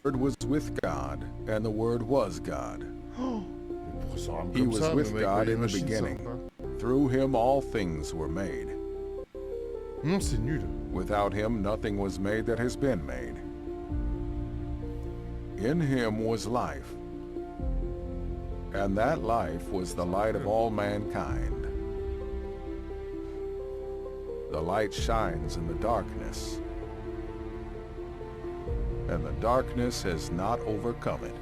Word was with God, and the Word was God. Ça rame He comme was ça, with même avec God les in the machines, ça va beginning. pas. Through him all things were made. Non, c'est nul. Without him nothing was made that has been made. In him was life, and that life was the light of all mankind. The light shines in the darkness, and the darkness has not overcome it.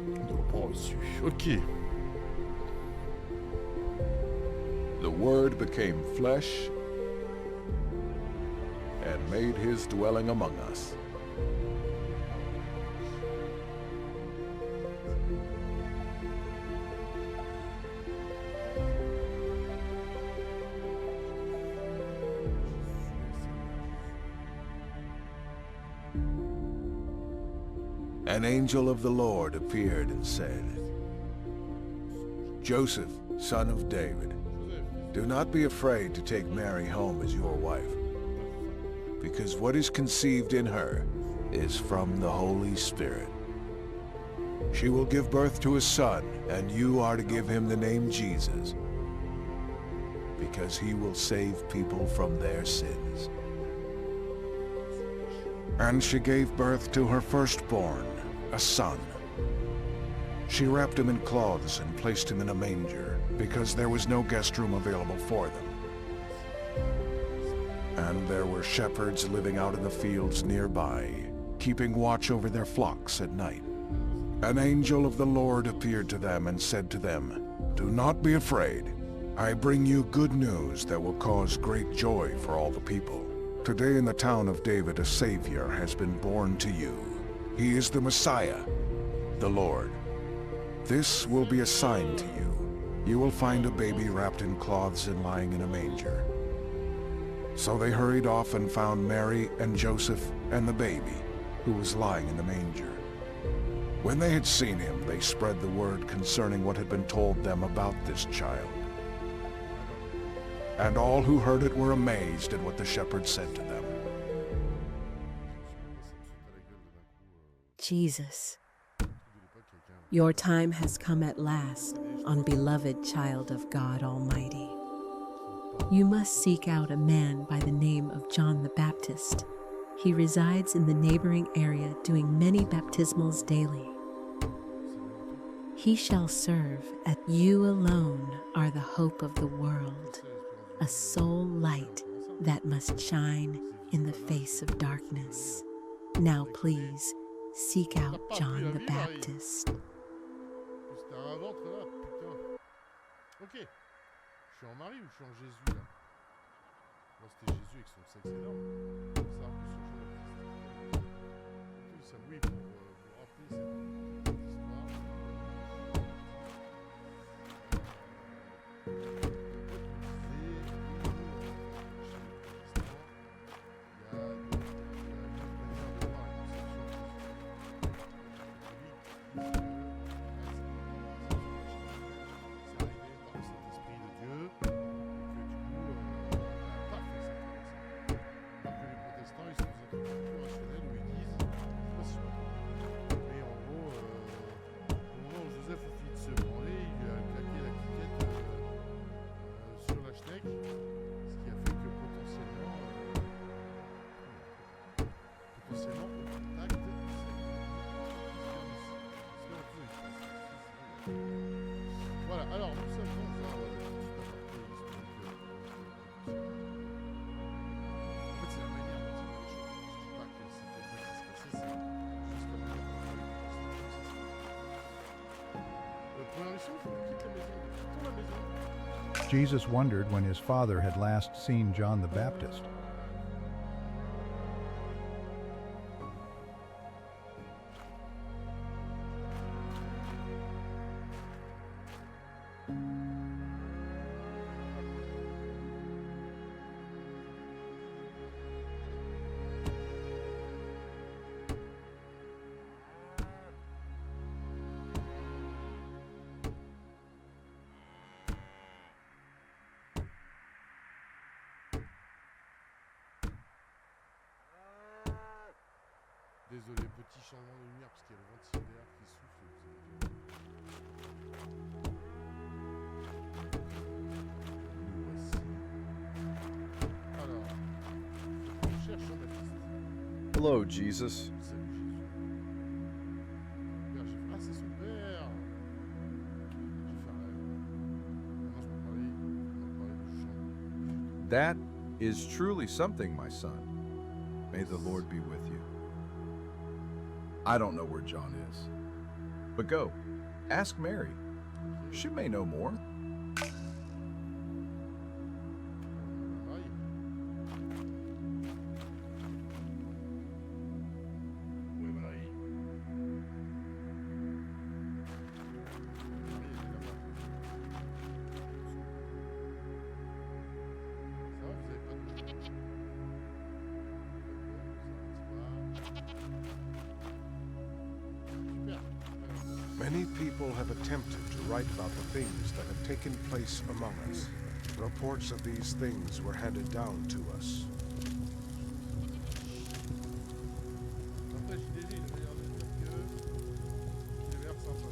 On doit prendre dessus. Ok. The Word became flesh and made his dwelling among us. An angel of the Lord appeared and said, "Joseph, son of David, do not be afraid to take Mary home as your wife, because what is conceived in her is from the Holy Spirit. She will give birth to a son, and you are to give him the name Jesus, because he will save people from their sins." And she gave birth to her firstborn, a son. She wrapped him in cloths and placed him in a manger, because there was no guest room available for them. And there were shepherds living out in the fields nearby, keeping watch over their flocks at night. An angel of the Lord appeared to them and said to them, "Do not be afraid. I bring you good news that will cause great joy for all the people. Today in the town of David a Savior has been born to you. He is the Messiah, the Lord. This will be a sign to you. You will find a baby wrapped in cloths and lying in a manger." So they hurried off and found Mary and Joseph and the baby, who was lying in the manger. When they had seen him, they spread the word concerning what had been told them about this child. And all who heard it were amazed at what the shepherds said to them. Jesus, your time has come at last, unbeloved child of God Almighty. You must seek out a man by the name of John the Baptist. He resides in the neighboring area doing many baptismals daily. He shall serve at you alone are the hope of the world, a sole light that must shine in the face of darkness. Now please, seek out John the Baptist. C'était un ventre là, putain. Ok. Je suis en Marie ou je suis en Jésus là? Moi c'était Jésus avec son sexe énorme. Ça en plus sur Jean-Baptiste. Oui, ça oui pour vous rappeler cette histoire. Voilà, alors nous sommes dans un... En fait, c'est la manière dont il fait les choses. Je dis pas que c'est comme ça que ça se passait, c'est juste la manière dont il fait les choses. Première mission, il faut qu'on quitte la maison. Quittons la maison. Jesus wondered when his father had last seen John the Baptist. désolé, petit changement de lumière parce qu'il y a le ventilateur qui souffle. Nous voici. Alors, on cherche Jean-Baptiste. Hello, Jesus. Salut Jésus. Père, ah, c'est son père. J'ai fait un rêve. Maintenant, je peux parler de Jean. That is truly something, my son. May the Lord be with you. I don't know where John is, but go, ask Mary. She may know more. Marie. Où est Marie? Marie, elle est là-bas. Ça va, vous avez pas de... Many people have attempted to write about the things that have taken place among us. Reports of these things were handed down to us. Après, JDG, il avait l'air de dire qu'il avait l'air sympa.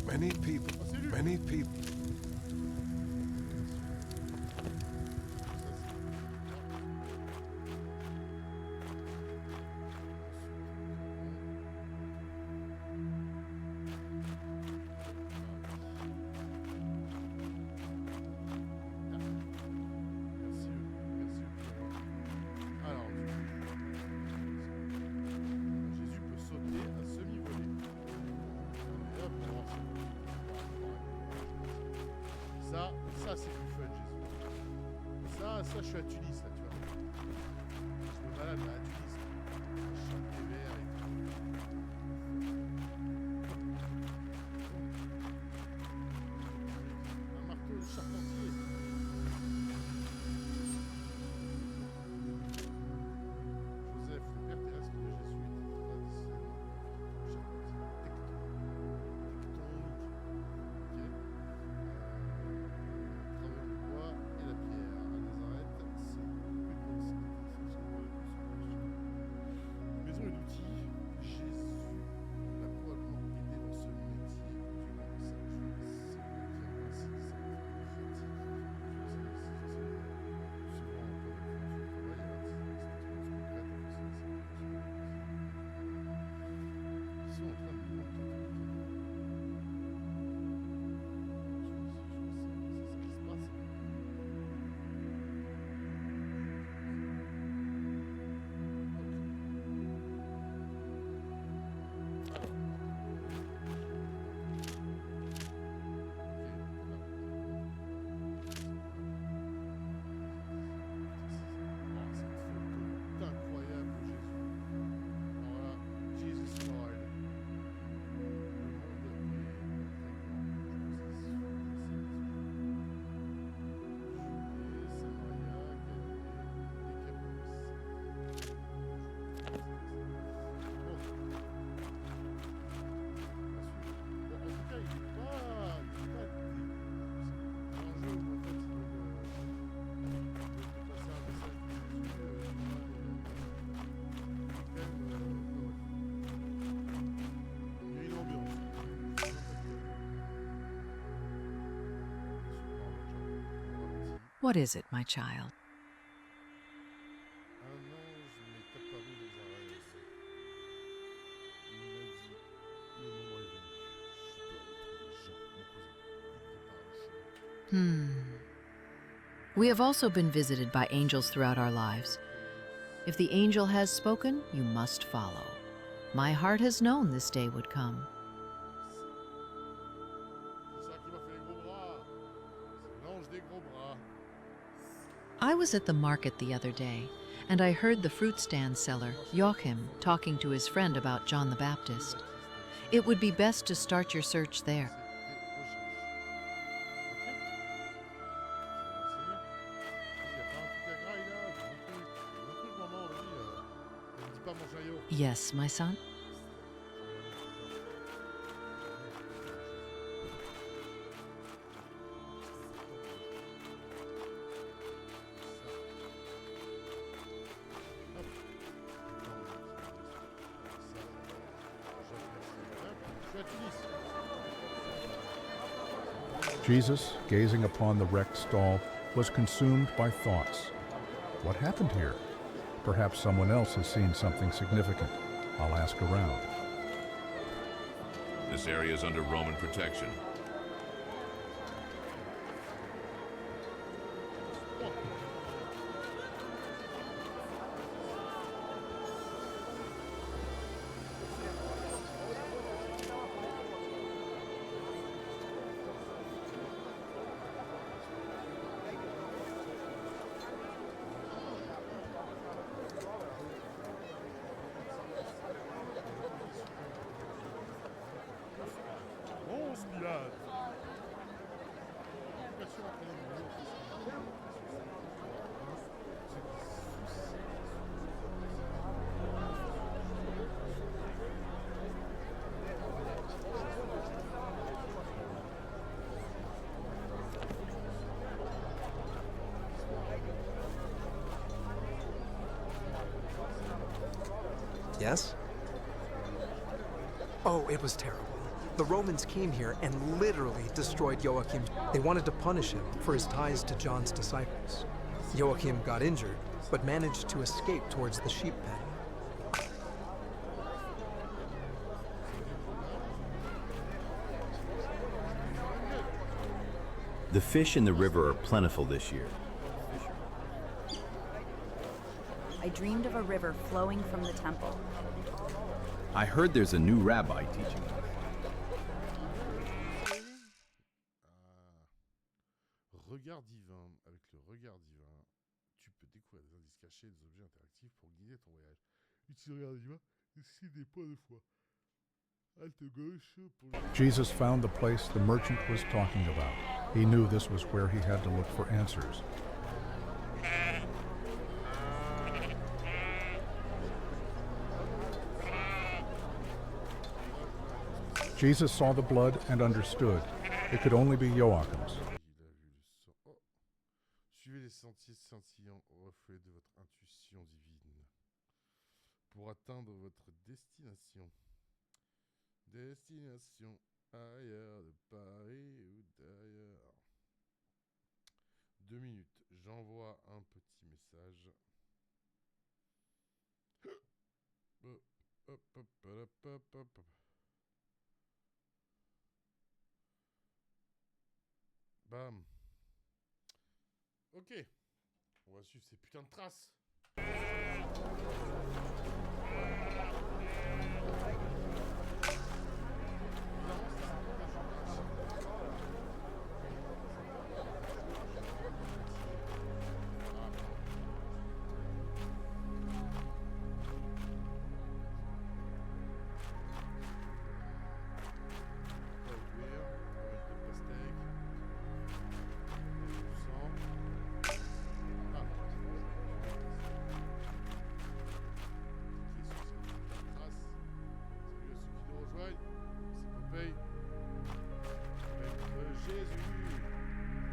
Many people. Alors, Jésus peut sauter à semi-volée. Et hop, on va voir ça c'est plus fun, Jésus. Ça, je suis à Tunis, là, tu vois. Je me balade là, à Tunis. Je chante des vers et tout. Un marteau de charpentier. Joseph, le père terrestre de Jésus, était traditionnellement tectonique. Travaillant le bois et la pierre. À Nazareth, c'est plus précis. Maison et d'outils, Jésus l'a probablement aidé dans ce métier durant sa jeunesse. C'est bien ainsi, cette pratique. Souvent en temps de travail, ils sont en train de monter. What is it, my child? Un ange m'est apparu dans un rêve. Il m'a dit, le moment est venu. Je dois retrouver Jean, mon cousin. Il prépare le chemin. We have also been visited by angels throughout our lives. If the angel has spoken, you must follow. My heart has known this day would come. C'est ça qui m'a fait les gros bras. C'est I was at the market the other day, and I heard the fruit stand seller, Joachim, talking to his friend about John the Baptist. It would be best to start your search there. Yes, my son? Jesus, gazing upon the wrecked stall, was consumed by thoughts. What happened here? Perhaps someone else has seen something significant. I'll ask around. This area is under Roman protection. Yes? Oh, it was terrible. The Romans came here and literally destroyed Joachim. They wanted to punish him for his ties to John's disciples. Joachim got injured, but managed to escape towards the sheep pen. The fish in the river are plentiful this year. I dreamed of a river flowing from the temple. I heard there's a new rabbi teaching. Regard divin. Avec le regard divin, tu peux découvrir des indices cachés, des objets interactifs pour guider ton voyage. Utilise le regard divin et c'est des points de foi. Halte gauche pour... Jesus found the place the merchant was talking about. He knew this was where he had to look for answers. Jesus saw the blood and understood. It could only be Joachim's. Il a vu le sang. Oh. Suivez les sentiers scintillants au reflet de votre intuition divine pour atteindre votre destination. Destination ailleurs de Paris ou d'ailleurs. 2 minutes. J'envoie un petit message. Hop, hop, hop, hop, hop, hop. Bam. Ok. On va suivre ces putains de traces.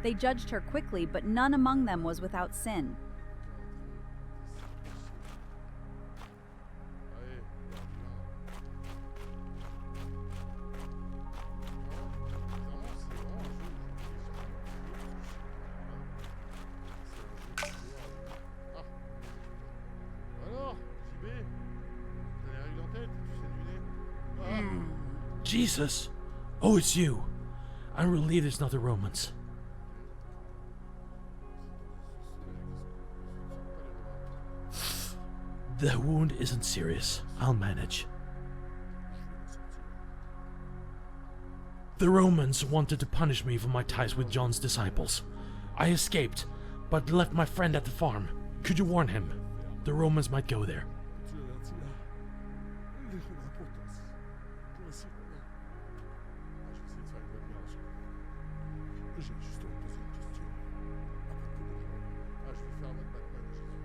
They judged her quickly, but none among them was without sin. Jesus! Oh, it's you. I'm relieved it's not the Romans. The wound isn't serious. I'll manage. The Romans wanted to punish me for my ties with John's disciples. I escaped, but left my friend at the farm. Could you warn him? The Romans might go there. Peux-tu avertir les Romains potents pour essayer de... Ah, je vais essayer de faire une admiration. J'ai justement posé une question à propos de Jean. Ah, je vais faire votre Batman de Jésus.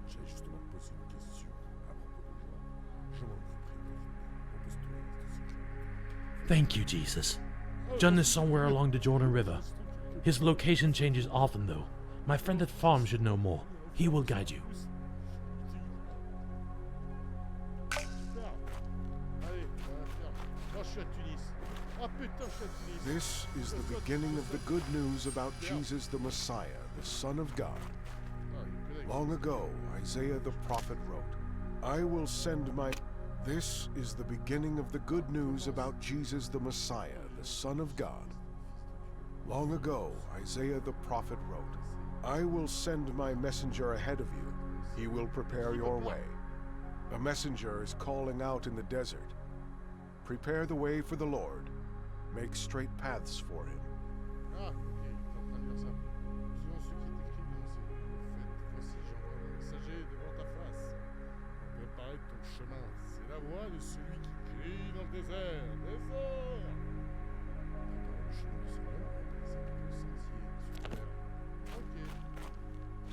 J'ai justement posé une question à propos de Jean. Je m'en vous prie, repose-toi de ce Jean. Thank you, Jesus. John is somewhere along the Jordan River. His location changes often, though. My friend at the farm should know more. He will guide you. Super. Allez, on va faire. Oh, je suis à Tunis. Oh putain, je suis à Tunis. This is the beginning of the good news about Jesus the Messiah, the Son of God. Ah, il me connecte. Long ago, Isaiah the prophet wrote, I will send my... This is the beginning of the good news about Jesus the Messiah, the Son of God. Long ago, Isaiah the prophet wrote, I will send my messenger ahead of you. He will prepare your way. A messenger is calling out in the desert. Prepare the way for the Lord. Make straight paths for him. Ah, ok, il est en train de dire ça. Selon ce qui est écrit dans ces prophètes, voici j'envoie mon messager devant ta face. Pour préparer ton chemin. C'est la voix de celui qui crie dans le désert. Désert! Préparer le chemin du Seigneur, remplacer le sentier sur terre. Ok.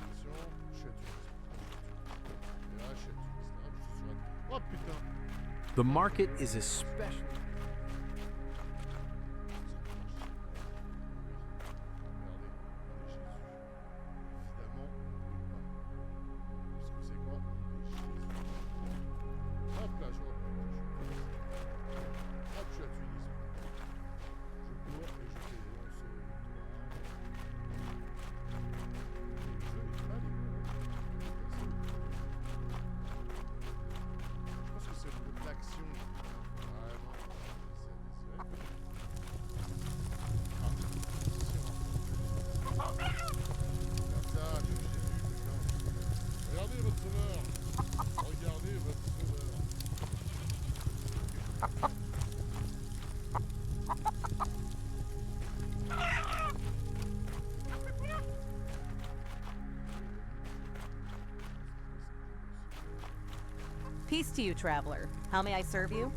Attention, je suis à Tunis. Et là, je suis à Tunis. Là, je suis sur la... Oh putain! The market is especially... Peace to you, traveler. How may I serve you?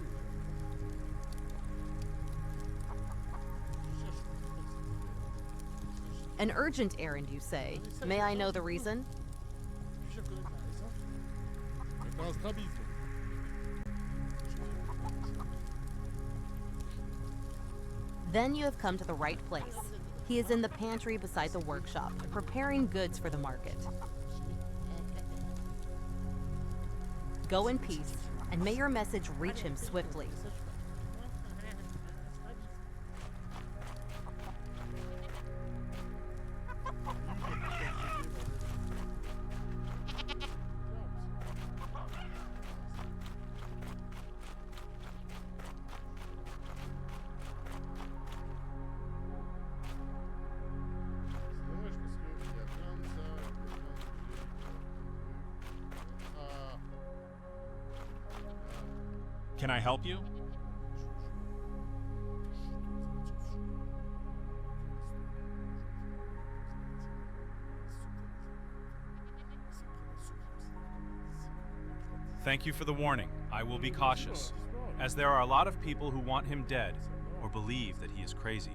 An urgent errand, you say. May I know the reason? Je connais ta raison. Mais t'as un strabisme. Then you have come to the right place. He is in the pantry beside the workshop, preparing goods for the market. Go in peace, and may your message reach him swiftly. Can I help you? Thank you for the warning. I will be cautious, as there are a lot of people who want him dead or believe that he is crazy.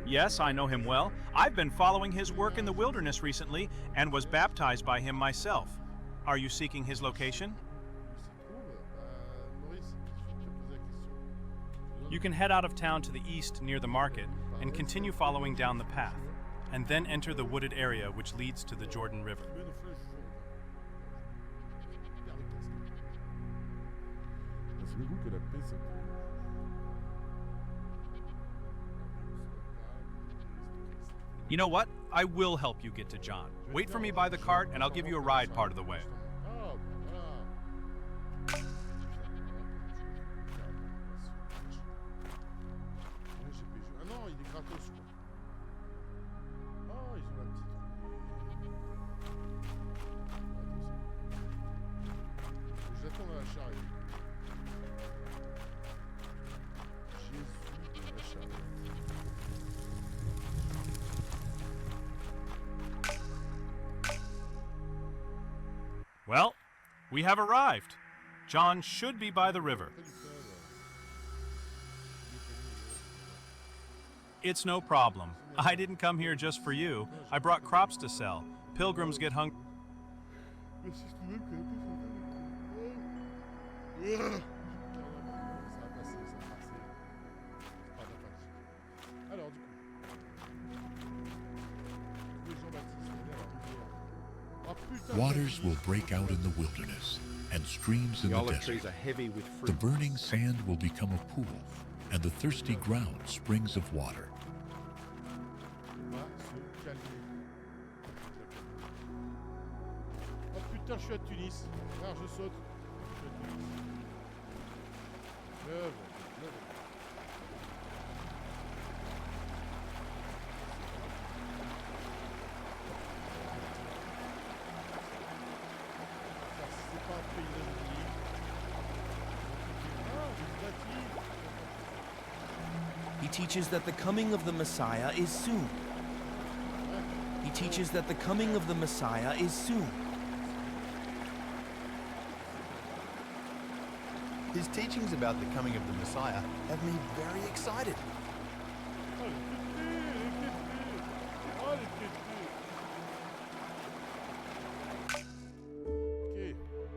Yes, I know him well. I've been following his work in the wilderness recently and was baptized by him myself. Are you seeking his location? You can head out of town to the east near the market and continue following down the path, and then enter the wooded area which leads to the Jordan River. You know what? I will help you get to John. Wait for me by the cart and I'll give you a ride part of the way. We have arrived. John should be by the river. It's no problem. I didn't come here just for you. I brought crops to sell. Pilgrims get hungry. Waters will break out in the wilderness, and streams in The the olive desert. trees are heavy with fruit. The burning sand will become a pool, and the thirsty ground springs of water. Oh putain, je suis à Tunis. Alors je saute. Je suis à Tunis. Lève. C'est pas un paysage idyllique. Ah, des bâtis. He teaches that the coming of the Messiah is soon. He teaches that the coming of the Messiah is soon. His teachings about the coming of the Messiah have me very excited.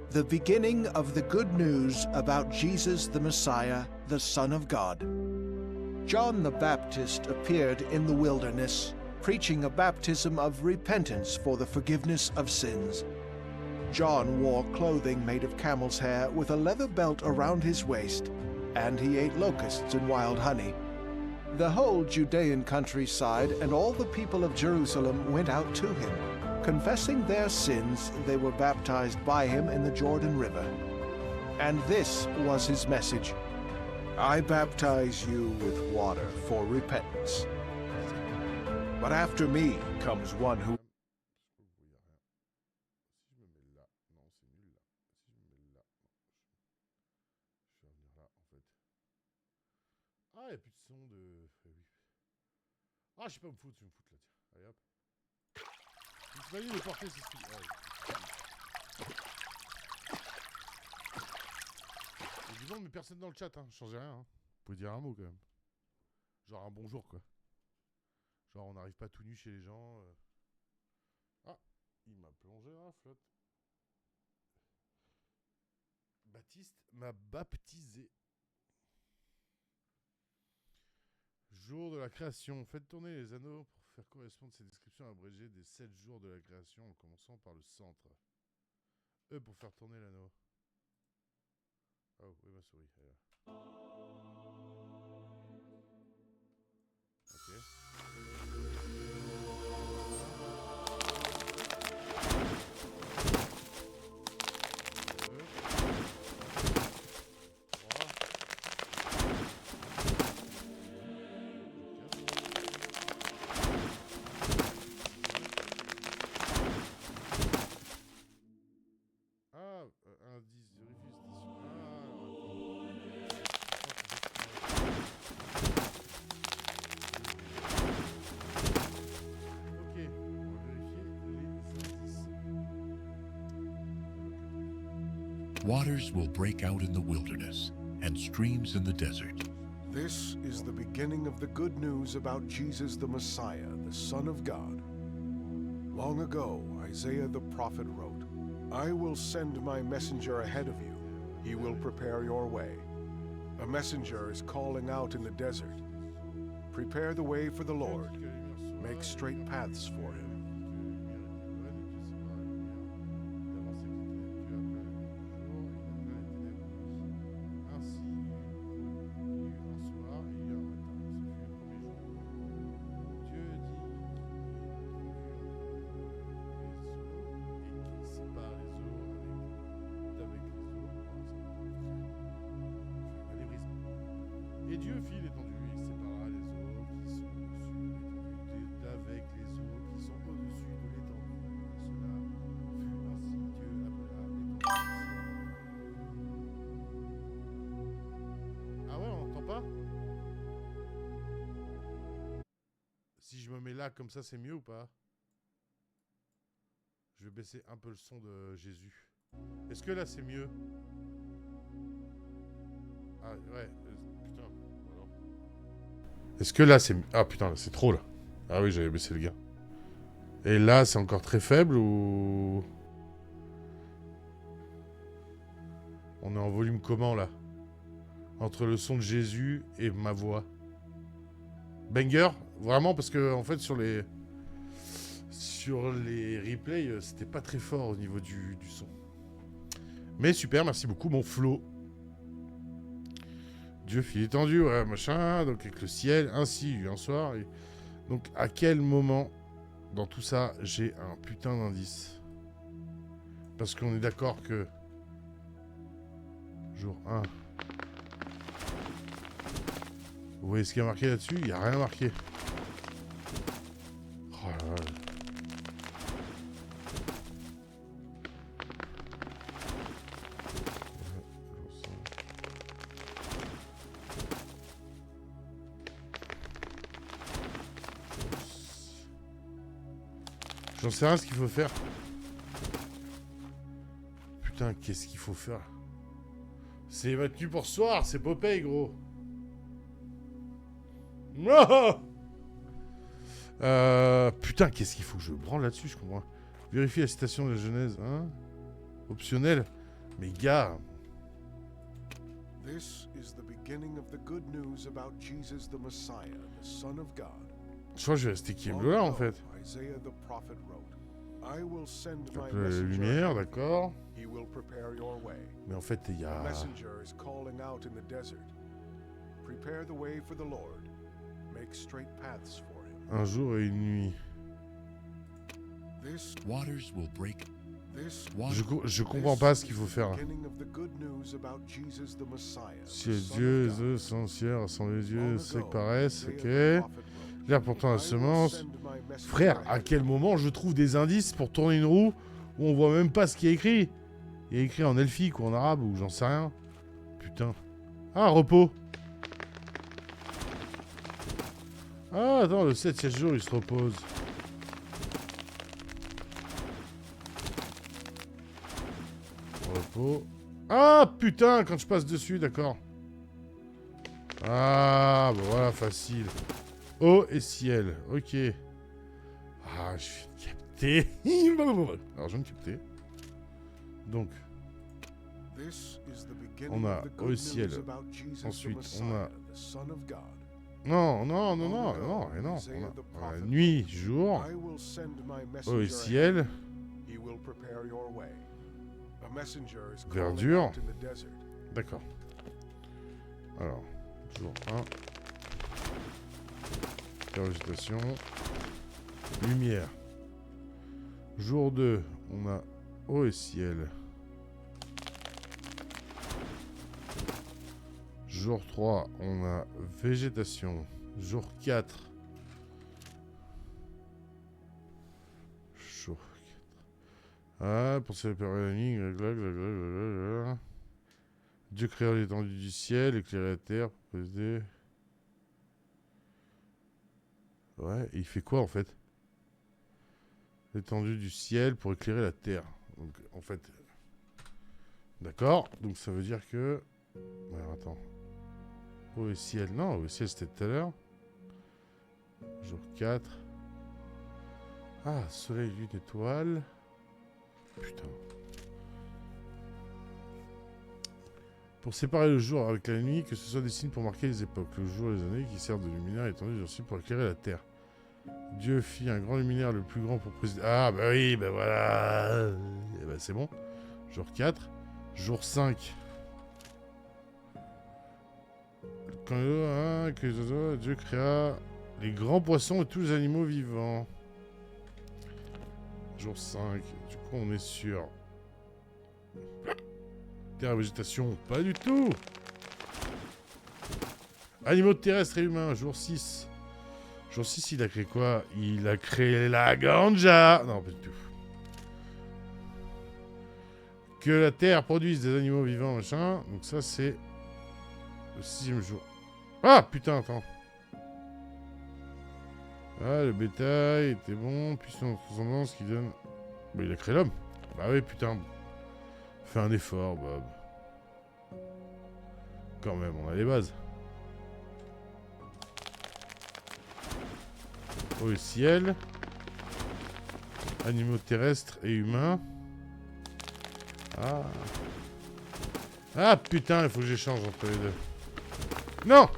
The beginning of the good news about Jesus the Messiah, the Son of God. John the Baptist appeared in the wilderness, preaching a baptism of repentance for the forgiveness of sins. John wore clothing made of camel's hair with a leather belt around his waist, and he ate locusts and wild honey. The whole Judean countryside and all the people of Jerusalem went out to him. Confessing their sins, they were baptized by him in the Jordan River. And this was his message: I baptize you with water for repentance. But after me comes one who... Ah, il n'y a plus de son de... Ah, je sais pas me foutre, je vais me foutre là, tiens. Allez hop. Je vais de porter ce style. Il y a du monde, mais personne dans le chat, hein. Changez rien, hein. Vous pouvez dire un mot quand même. Genre un bonjour, quoi. Genre on n'arrive pas tout nu chez les gens. Ah, il m'a plongé dans la flotte. Baptiste m'a baptisé. Jour de la création. Faites tourner les anneaux pour faire correspondre ces descriptions abrégées des 7 jours de la création en commençant par le centre. E pour faire tourner l'anneau. Oh, oui, ma souris. Elle est là. Waters will break out in the wilderness, and streams in the desert. This is the beginning of the good news about Jesus the Messiah, the Son of God. Long ago, Isaiah the prophet wrote, I will send my messenger ahead of you. He will prepare your way. A messenger is calling out in the desert. Prepare the way for the Lord. Make straight paths for him. Et Dieu fit l'étendue, et il sépara les eaux qui sont au-dessus de l'étendue d'avec les eaux qui sont au-dessus de l'étendue. Cela fut ainsi. Dieu appela l'étendue. Ah ouais, on n'entend pas? Si je me mets là comme ça, c'est mieux ou pas? Je vais baisser un peu le son de Jésus. Est-ce que là c'est mieux? Ah ouais, putain. Voilà. Est-ce que là c'est... Ah putain, là c'est trop là. Ah oui, j'avais baissé le gain. Et là c'est encore très faible ou... On est en volume comment là? Entre le son de Jésus et ma voix. Banger? Vraiment, parce que en fait sur les replays, c'était pas très fort au niveau du son. Mais super, merci beaucoup, mon Flo. Dieu fil étendu, ouais, machin. Donc avec le ciel, ainsi, un soir. Et... Donc à quel moment dans tout ça, j'ai un putain d'indice? Parce qu'on est d'accord que... Jour 1. Vous voyez ce qu'il y a marqué là-dessus? Il n'y a rien marqué. Oh là là. J'en sais rien ce qu'il faut faire. Putain, qu'est-ce qu'il faut faire? C'est maintenu pour ce soir, c'est Popeye, gros. Non. Putain, qu'est-ce qu'il faut que je branle là-dessus, je comprends. Vérifie la citation de la Genèse, hein? Optionnel. Mais gars... This is the beginning of the good news about Jesus the Messiah, the Son of God. Je crois que je vais rester qui est là, en fait. Isaiah the prophet wrote, I will send my La messenger lumière, d'accord. He will prepare your way. Mais en fait, il y a... The messenger is calling out in the desert. Prepare the way for the Lord. Make straight paths for him. Un jour et une nuit. This Waters will break. Je comprends pas ce qu'il faut faire. Si Dieu est essentiel, sans les dieux, c'est que paraissent, ok. Là, pourtant, la semence. Frère, à quel moment je trouve des indices pour tourner une roue où on voit même pas ce qui est écrit? Il y a écrit en elfique ou en arabe ou j'en sais rien. Putain. Ah, repos. Ah, attends, le 7e jour, il se repose. Repos. Ah, putain, quand je passe dessus, d'accord. Ah, bon, voilà, facile. Eau et ciel, ok. Ah, je viens de capter. Alors, je viens de capter. Donc, on a eau et ciel. Ensuite, on a... Non, non, non, non, non, et non. On a nuit, jour. Eau et ciel. Verdure. D'accord. Alors, jour 1. Végétation. Lumière. Jour 2, on a eau et ciel. Jour 3, on a végétation. Jour 4. Jour 4. Ah, pour cette période de nuit. Dieu créa l'étendue du ciel, éclairer la terre, proposer. Ouais, et il fait quoi en fait? L'étendue du ciel pour éclairer la terre. Donc, en fait. D'accord, donc ça veut dire que. Alors, attends. Eau et ciel. Non, eau et ciel c'était tout à l'heure. Jour 4. Ah, soleil, lune, étoile. Putain. Pour séparer le jour avec la nuit, que ce soit des signes pour marquer les époques, le jour et les années, qui servent de luminaire étendu du ciel pour éclairer la terre. Dieu fit un grand luminaire, le plus grand pour présider. Ah, bah oui, bah voilà. Et bah c'est bon. Jour 4. Jour 5. Quand Dieu créa les grands poissons et tous les animaux vivants. Jour 5. Du coup, on est sur... Terre et végétation, pas du tout. Animaux terrestres et humains, jour 6. Jour 6, il a créé quoi? Il a créé la ganja. Non, pas du tout. Que la terre produise des animaux vivants, machin. Donc ça, c'est le 6e jour. Ah, putain, attends. Ah, le bétail était bon. Puissance transcendance qui donne... Bah, il a créé l'homme. Bah oui, putain. Fais un effort, Bob. Quand même, on a les bases. Au ciel. Animaux terrestres et humains. Ah. Ah putain, il faut que j'échange entre les deux. Non!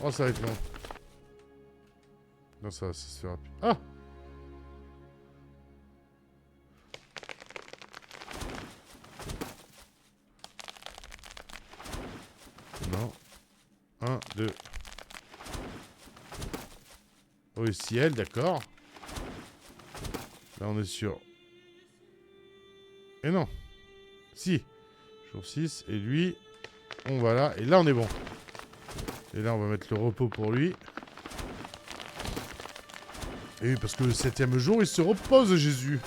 Oh, ça va être long. Non, ça se fait rapide. Ah! Non. 1, 2. Au ciel, d'accord. Là, on est sur... Et non. Si. Jour 6. Et lui, on va là. Et là, on est bon. Et là, on va mettre le repos pour lui. Et oui, parce que le 7e jour, il se repose, Jésus.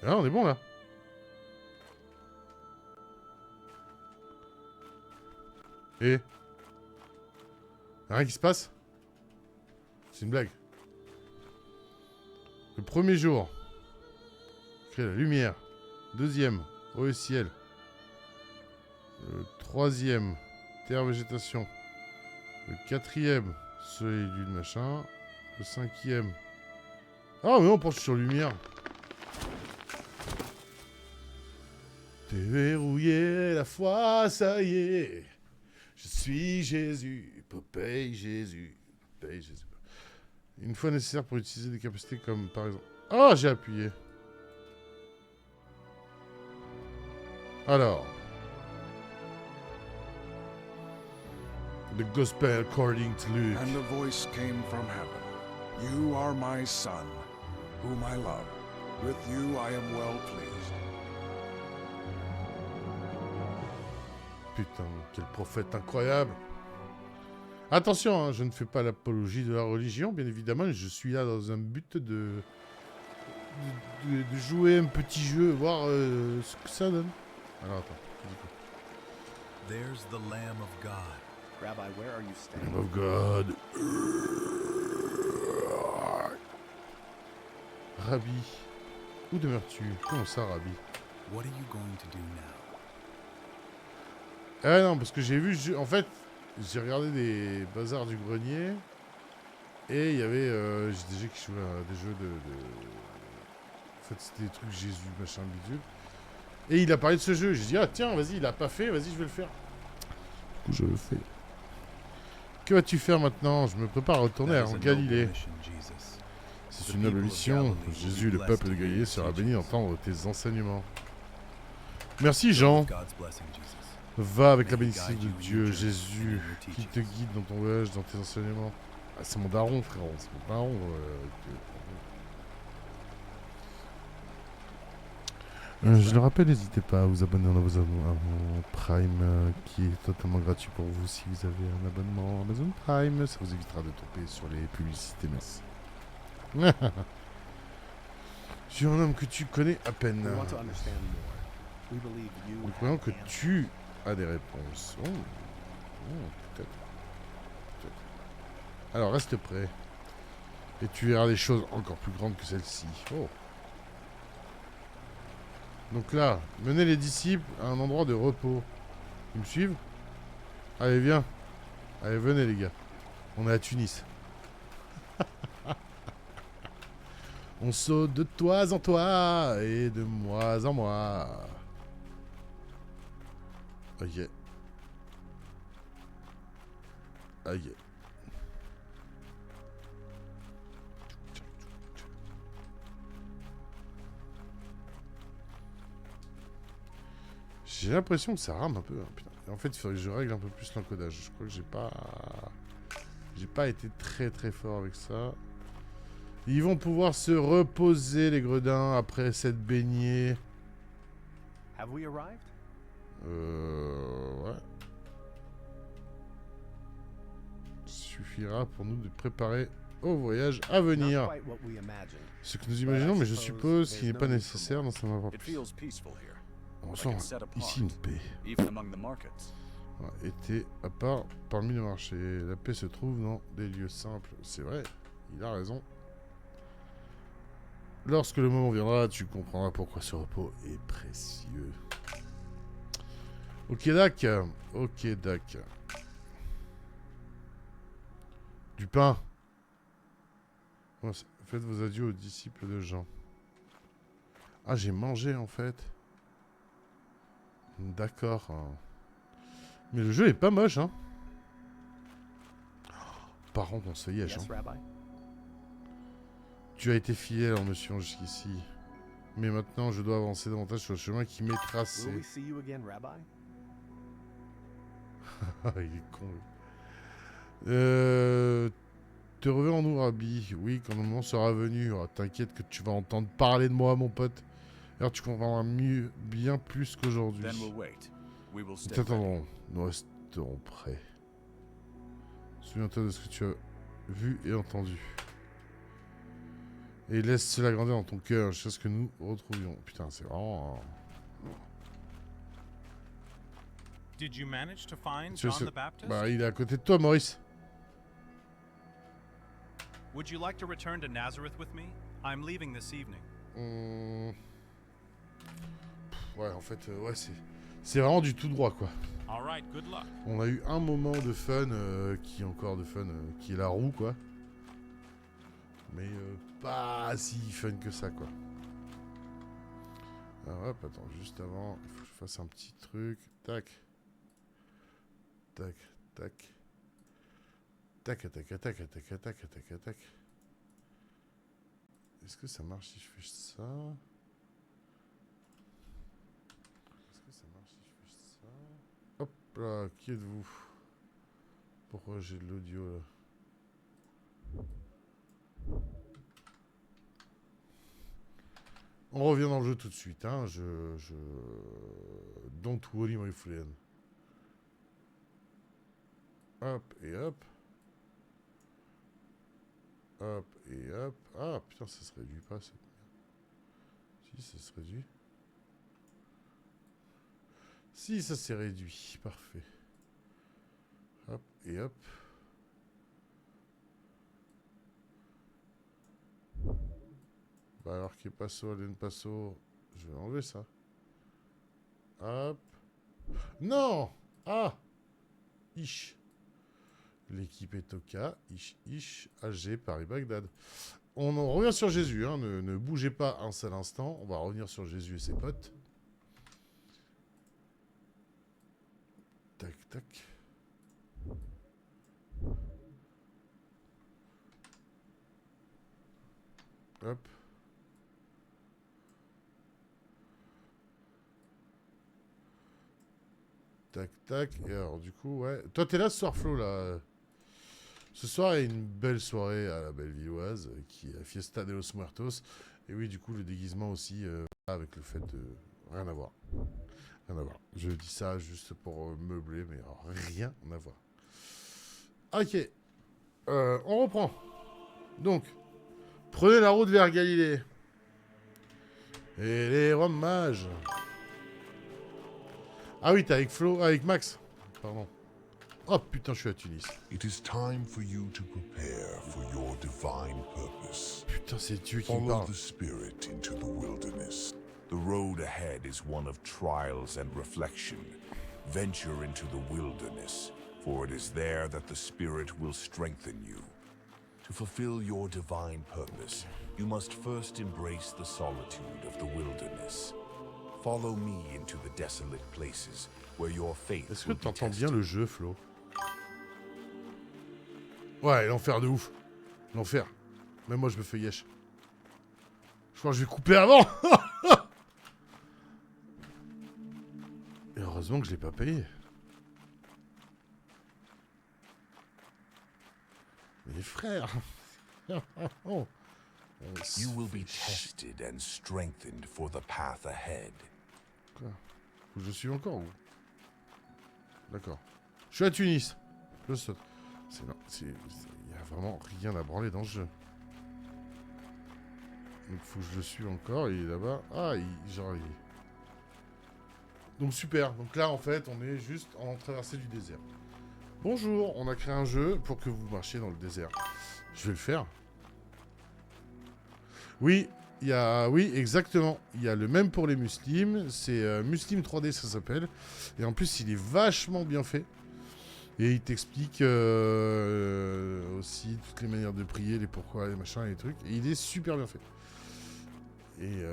Et là, on est bon, là. Et... Y'a rien qui se passe? C'est une blague. Le premier jour. Crée la lumière. Deuxième, au ciel. Le troisième, terre, végétation. Le quatrième, soleil, lune, machin. Le cinquième... Ah, mais on pense sur lumière. T'es verrouillé la foi, ça y est. Je suis Jésus, Popeye Jésus, Popeye Jésus. Une fois nécessaire pour utiliser des capacités comme par exemple... Ah, j'ai appuyé. Alors... The Gospel according to Luke. And a voice came from heaven. You are my son, whom I love. With you I am well pleased. Putain, quel prophète incroyable. Attention, hein, je ne fais pas l'apologie de la religion, bien évidemment. Je suis là dans un but de jouer un petit jeu, voir ce que ça donne. Alors attends. There's the Lamb of God. Rabbi, where are you standing? Lamb of God. Rabbi, où demeures-tu? Comment ça, Rabbi? What are you going to do now? Ah non, parce que j'ai vu... En fait, j'ai regardé des bazars du grenier. Et il y avait des jeux qui jouaient à des jeux de... En fait, c'était des trucs Jésus, machin, bidule. Et il a parlé de ce jeu. J'ai dit, ah tiens, vas-y, il a pas fait, vas-y, je vais le faire. Du coup, je le fais. Que vas-tu faire maintenant? Je me prépare à retourner en Galilée. C'est une noble mission. Jésus, le peuple de Galilée, sera béni d'entendre tes enseignements. Merci, Jean. Va avec la bénédiction de Dieu, Jésus, qui te guide dans ton voyage, dans tes enseignements. Ah, c'est mon daron, frérot. C'est mon daron. Je le rappelle, n'hésitez pas à vous abonner à mon Prime, qui est totalement gratuit pour vous si vous avez un abonnement Amazon Prime. Ça vous évitera de tomber sur les publicités. Merci. Je suis un homme que tu connais à peine. Nous croyons que tu as des réponses. Peut-être. Alors, reste prêt. Et tu verras des choses encore plus grandes que celle-ci. Oh. Donc là, menez les disciples à un endroit de repos. Ils me suivent? Allez, viens. Allez, venez les gars. On est à Tunis. On saute de toit en toit et de mois en mois. Ok. Ok. J'ai l'impression que ça rame un peu. Hein, putain. En fait, il faudrait que je règle un peu plus l'encodage. Je crois que j'ai pas été très fort avec ça. Ils vont pouvoir se reposer, les gredins, après cette baignée. Have we arrived? Ouais. Suffira pour nous de préparer au voyage à venir. Ce que nous imaginons, mais je suppose qu'il n'est pas nécessaire dans ce moment. On sent ici une paix. Était à part parmi les marchés. La paix se trouve dans des lieux simples. C'est vrai, il a raison. Lorsque le moment viendra, tu comprendras pourquoi ce repos est précieux. Ok, Dac. Ok, Dac. Du pain. Faites vos adieux aux disciples de Jean. Ah, j'ai mangé en fait. D'accord. Mais le jeu est pas moche, hein. Par contre, on se yèche, hein. Tu as été fidèle en me suivant jusqu'ici. Mais maintenant, je dois avancer davantage sur le chemin qui m'est tracé. Il est con. Te reverrons-nous, Rabbi? Oui, quand le moment sera venu. Oh, t'inquiète que tu vas entendre parler de moi, mon pote. Alors tu comprendras mieux, bien plus qu'aujourd'hui. T'attendrons. Nous resterons prêts. Souviens-toi de ce que tu as vu et entendu. Et laisse cela grandir dans ton cœur jusqu'à ce que nous retrouvions. Putain, c'est vraiment... Did you manage to find John the Baptist? Bah, il est à côté de toi, Maurice. Would you like to return to Nazareth with me? I'm leaving this evening. Ouais, en fait, ouais, c'est vraiment du tout droit, quoi. All right, good luck. On a eu un moment de fun, qui est la roue, quoi. Mais pas si fun que ça, quoi. Alors hop, attends, juste avant, il faut que je fasse un petit truc. Tac. Tac, tac. Tac, tac, tac, tac, tac, tac, tac, tac. Est-ce que ça marche si je fais ça? Est-ce que ça marche si je fais ça? Hop là, qui êtes-vous? Pourquoi j'ai de l'audio là? On revient dans le jeu tout de suite, hein. Don't worry my friend. Hop et hop. Hop et hop. Ah putain, ça se réduit pas cette merde. Si, ça se réduit. Si, ça s'est réduit. Parfait. Hop et hop. Bah alors qu'il passo, alien passo. Je vais enlever ça. Hop. Non! Ah! Ish. L'équipe est au cas. Ish, ish. AG, Paris-Bagdad. On en revient sur Jésus. Hein. Ne bougez pas un seul instant. On va revenir sur Jésus et ses potes. Tac, tac. Hop. Tac, tac. Et alors, du coup, ouais. Toi, t'es là ce soir, Flo, là. Ce soir, il y a une belle soirée à la Bellevilloise, qui est la Fiesta de los Muertos. Et oui, du coup, le déguisement aussi, avec le fait de... Rien à voir. Rien à voir. Je dis ça juste pour meubler, mais alors, rien à voir. Ok. On reprend. Donc, prenez la route vers Galilée. Et les rois mages. Ah oui, t'es avec Flo, avec Max. Pardon. Oh putain, je suis à Tunis. It is time for you to prepare for your divine purpose. Putain, c'est Dieu qui me Follow parle. the Spirit into the wilderness. The road ahead is one of trials and reflection. Venture into the wilderness, for it is there that the Spirit will strengthen you. To fulfill your divine purpose, you must first embrace the solitude of the wilderness. Follow me into the desolate places where your faith Est-ce que will be t'entends tested. bien le jeu, Flo? Ouais, l'enfer de ouf. L'enfer. Même moi, je me fais yesh. Je crois que je vais couper avant. Et heureusement que je l'ai pas payé. Mais frère. Oh. You will be tested and strengthened for the path ahead. Quoi? Faut que je suis encore où? D'accord. Je suis à Tunis. Je saute. Il y a vraiment rien à branler dans le jeu. Donc faut que je le suive encore. Il est là-bas. Ah, genre... Donc super. Donc là, en fait, on est juste en traversée du désert. Bonjour, on a créé un jeu pour que vous marchiez dans le désert. Je vais le faire. Oui, Il y a, oui, exactement. Il y a le même pour les Muslims. C'est Muslim 3D, ça s'appelle. Et en plus, il est vachement bien fait. Et il t'explique aussi toutes les manières de prier, les pourquoi, les machins, les trucs. Et il est super bien fait. Et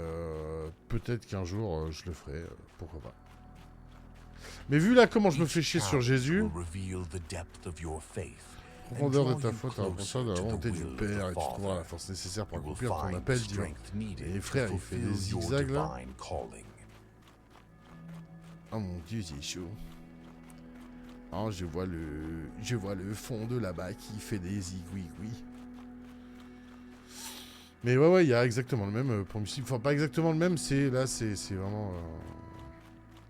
peut-être qu'un jour, je le ferai. Pourquoi pas. Mais vu là comment je me fais chier sur Jésus... Profondeur de ta foi, ta représentation de la volonté du Père, et tu trouveras la force nécessaire pour accomplir ton appel divin. Et frère, il fait des zigzags là. Oh mon Dieu, c'est chaud. Oh, je vois le fond de là-bas qui fait des zigouigouis. Mais ouais, il y a exactement le même pour Muslim. Enfin, pas exactement le même, c'est vraiment...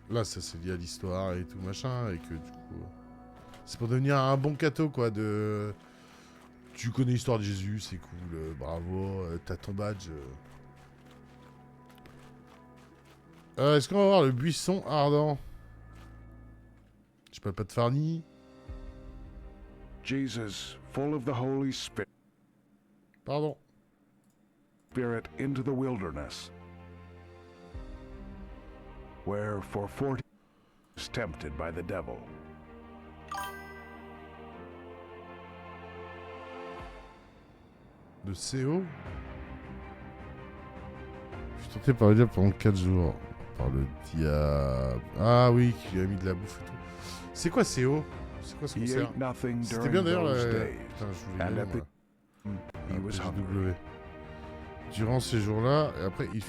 Là, ça c'est lié à l'histoire et tout machin, et que du coup... C'est pour devenir un bon catho, quoi, de... Tu connais l'histoire de Jésus, c'est cool, bravo, t'as ton badge. Est-ce qu'on va voir le buisson ardent? Je parle pas de Farni. Jesus, full of the Holy Spirit. Pardon. Spirit into the wilderness, where for 40 was tempted by the devil. De CO. Je suis tenté par le diable pendant 4 jours. Par le diable. Ah oui, qui lui a mis de la bouffe et tout. C'est quoi CO? C'est quoi ce concert? C'était bien d'ailleurs. Putain, je voulais dire. W. Durant ces jours-là, et après ils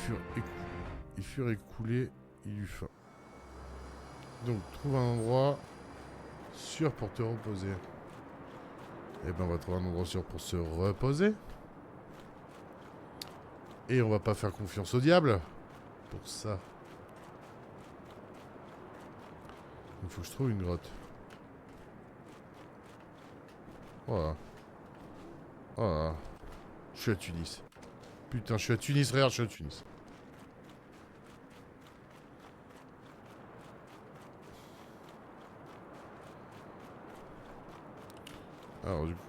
furent écoulés, il eut faim. Donc trouve un endroit sûr pour te reposer. Et ben on va trouver un endroit sûr pour se reposer. Et on va pas faire confiance au diable pour ça. Il faut que je trouve une grotte. Voilà. Voilà. Je suis à Tunis. Putain, je suis à Tunis, regarde, je suis à Tunis. Alors du coup...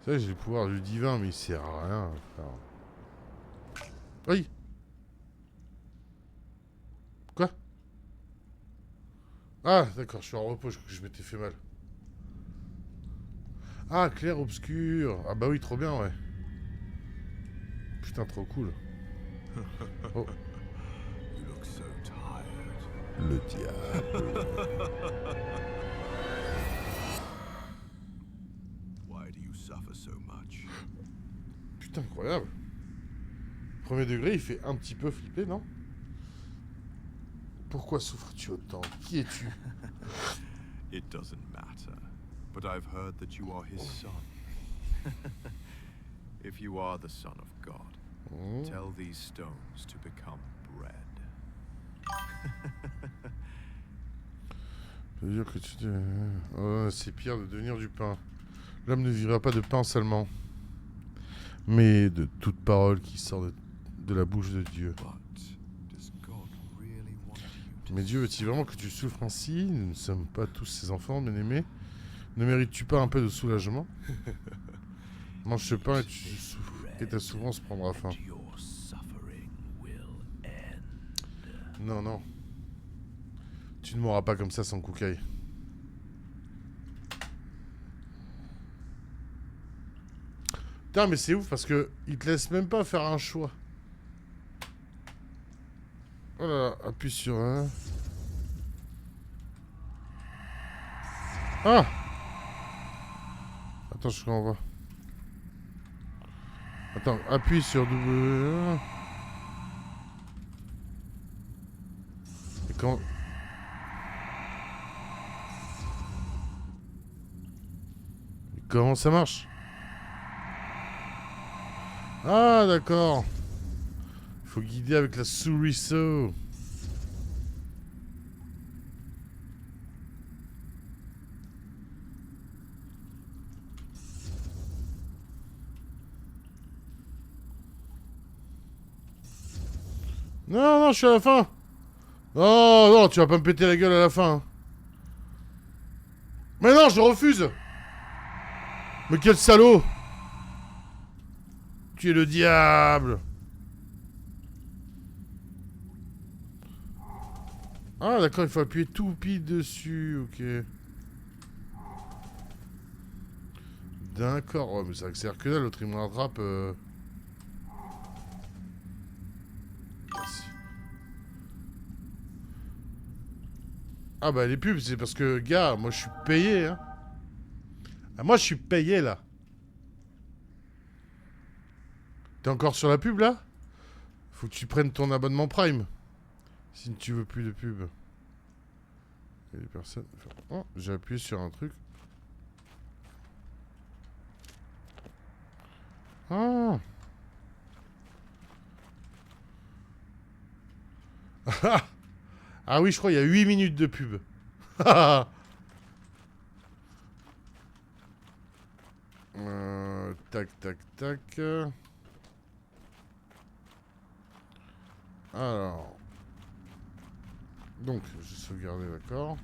Ça, j'ai le pouvoir du divin, mais il sert à rien, frère. Oui. Quoi? Ah, d'accord, je suis en repos, je m'étais fait mal. Ah, clair, obscur. Ah bah oui, trop bien, ouais. Putain, trop cool. Oh. Le diable. Putain, incroyable. Premier degré, il fait un petit peu flipper, non? Pourquoi souffres-tu autant? Qui es-tu? It doesn't matter, but I've heard that you are his son. If you are the son of God, tell these stones to become bread. Ça veut dire que tu... c'est pire de devenir du pain. L'homme ne vivra pas de pain seulement, mais de toute parole qui sort de la bouche de Dieu. Mais Dieu veut-il vraiment que tu souffres ainsi? Nous ne sommes pas tous ses enfants, bien-aimés. Ne mérites-tu pas un peu de soulagement? Mange ce pain et ta souffrance prendra fin. Non, non. Tu ne mourras pas comme ça sans Koukaï. Putain, mais c'est ouf parce que il te laisse même pas faire un choix. Oh là là, appuie sur un. Ah! Attends, je renvoie. Attends, appuie sur W. Et quand... Comment ça marche? Ah, d'accord. Il faut guider avec la souris saut. Non, non, je suis à la fin. Oh, non, tu vas pas me péter la gueule à la fin. Mais non, je refuse. Mais quel salaud! Tu es le diable! Ah d'accord, il faut appuyer tout pile dessus, ok. D'accord, oh, mais ça accélère que là, l'autre il me rattrape. Merci. Ah bah les pubs, c'est parce que, gars, moi je suis payé, hein. Ah, moi je suis payé là. T'es encore sur la pub là? Faut que tu prennes ton abonnement Prime. Si tu veux plus de pub. Il y a des personnes... Oh, j'ai appuyé sur un truc. Ah. Ah oui, je crois qu'il y a 8 minutes de pub. Tac, tac, tac. Alors... Donc, j'ai sauvegardé, d'accord.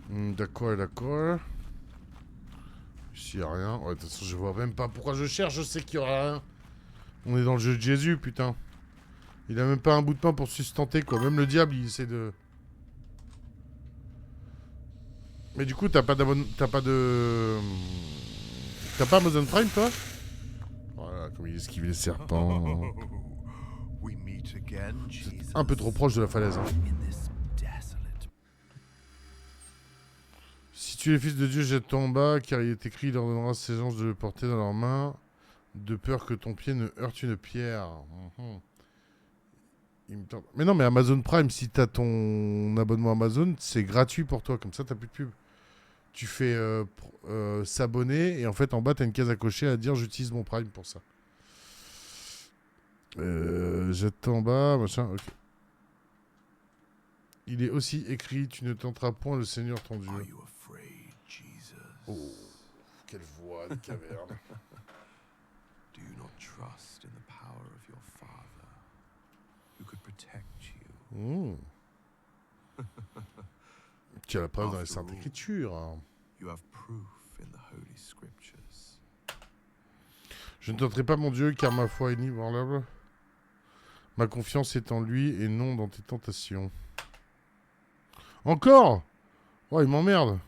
D'accord, d'accord. Ici, il n'y a rien. Ouais, de toute façon, je vois même pas pourquoi je cherche. Je sais qu'il y aura rien. On est dans le jeu de Jésus, putain. Il a même pas un bout de pain pour se sustenter, quoi. Même le diable, il essaie de... Mais du coup, t'as pas d'abonnement... T'as pas de... T'as pas Amazon Prime, toi? Voilà, comme il esquive les serpents. C'est un peu trop proche de la falaise, hein. Si tu es fils de Dieu, jette-toi en bas, car il est écrit, il ordonnera à ses anges de le porter dans leurs mains, de peur que ton pied ne heurte une pierre. Mais non, mais Amazon Prime, si t'as ton abonnement Amazon, c'est gratuit pour toi, comme ça t'as plus de pub. Tu fais s'abonner, et en fait en bas t'as une case à cocher à dire j'utilise mon Prime pour ça. Jette-toi en bas, machin, ok. Il est aussi écrit, tu ne tenteras point le Seigneur ton Dieu. Oh, quelle voix de caverne. Do you not trust in the power of your Father, who could protect you? Tu as la preuve dans les Saintes Écritures. You have proof in the Holy Scriptures. Je ne tenterai pas mon Dieu, car ma foi est inébranlable. Ma confiance est en lui et non dans tes tentations. Encore? Oh, il m'emmerde.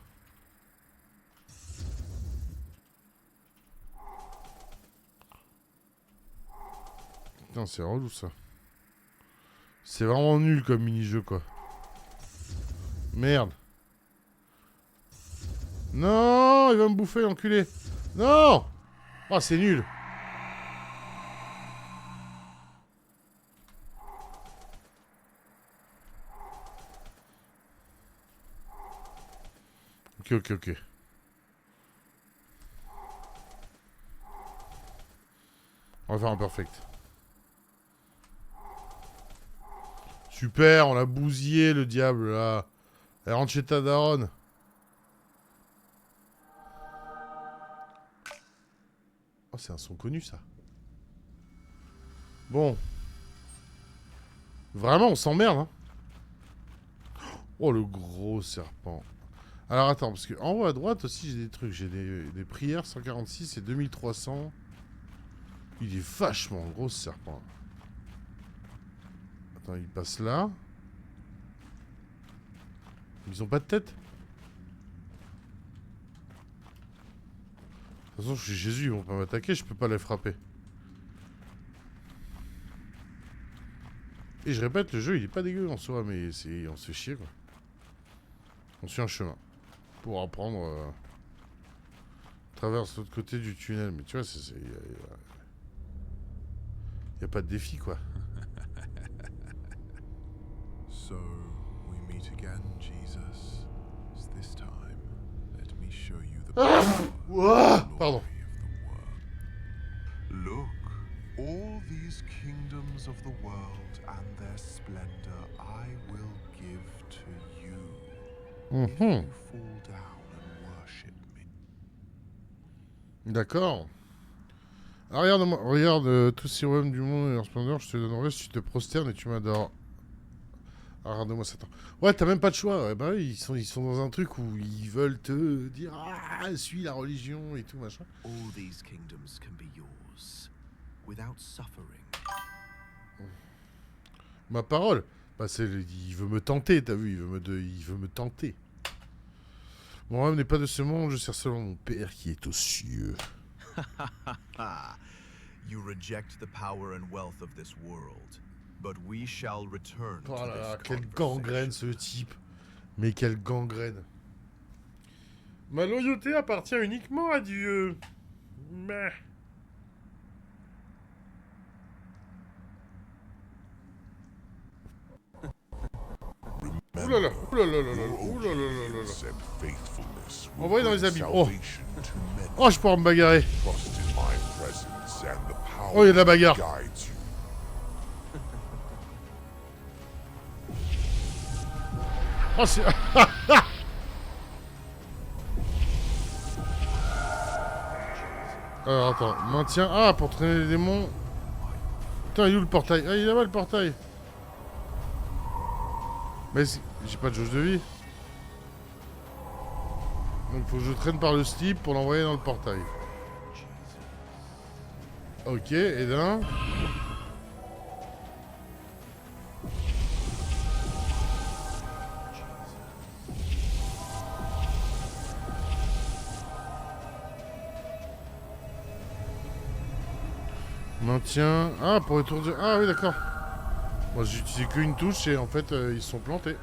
Putain, c'est relou ça. C'est vraiment nul comme mini-jeu, quoi. Merde. Non, il va me bouffer, l'enculé. Non! Oh, c'est nul. Ok. On va faire un perfect. Super, on l'a bousillé, le diable, là. Elle rentre chez ta daronne. Oh, c'est un son connu, ça. Bon. Vraiment, on s'emmerde, hein. Oh, le gros serpent. Alors, attends, parce que en haut à droite aussi, j'ai des trucs. J'ai des prières, 146 et 2300. Il est vachement gros, ce serpent. Attends, il passe là. Ils ont pas de tête? De toute façon, je suis Jésus, ils vont pas m'attaquer, je peux pas les frapper. Et je répète, le jeu, il est pas dégueu en soi, mais on se fait chier, quoi. On suit un chemin. Pour apprendre... traverse l'autre côté du tunnel. Mais tu vois, il y a pas de défi, quoi. So, we meet again, Jesus. This time, let me show you the power Pardon. Look, all these kingdoms of the world and their splendor I will give to you. If you fall down and worship me. D'accord. Ah, regarde tous ces royaumes du monde et leur splendeur, je te donnerai si tu te prosternes et tu m'adores. Ah, regarde-moi ça. Ouais, t'as même pas de choix. Ouais, bah oui, ils sont dans un truc où ils veulent te dire ah, suis la religion et tout machin. All these kingdoms can be yours without suffering. Ma parole. Bah il veut me tenter, t'as vu, il veut me tenter. Mon âme n'est pas de ce monde, je sers seulement mon Père qui est aux cieux. You reject the power and wealth of this world, but we shall return Oh to là là, this quelle gangrène ce type. Mais quelle gangrène. Ma loyauté appartient uniquement à Dieu. Mais... Oulala, oulala, oulala, oulala. Envoyé dans les abîmes. Oh, oh, je peux me bagarrer. Oh, il y a de la bagarre. Oh, c'est... Alors, attends. Maintien... Ah, pour traîner les démons. Putain, il est où le portail? Ah, il est là-bas, le portail. Mais j'ai pas de jauge de vie. Donc, faut que je traîne par le slip pour l'envoyer dans le portail. Ok, et d'un... Maintien... Ah, pour étourdir... Ah oui, d'accord. Moi, j'ai utilisé qu'une touche et en fait, ils se sont plantés.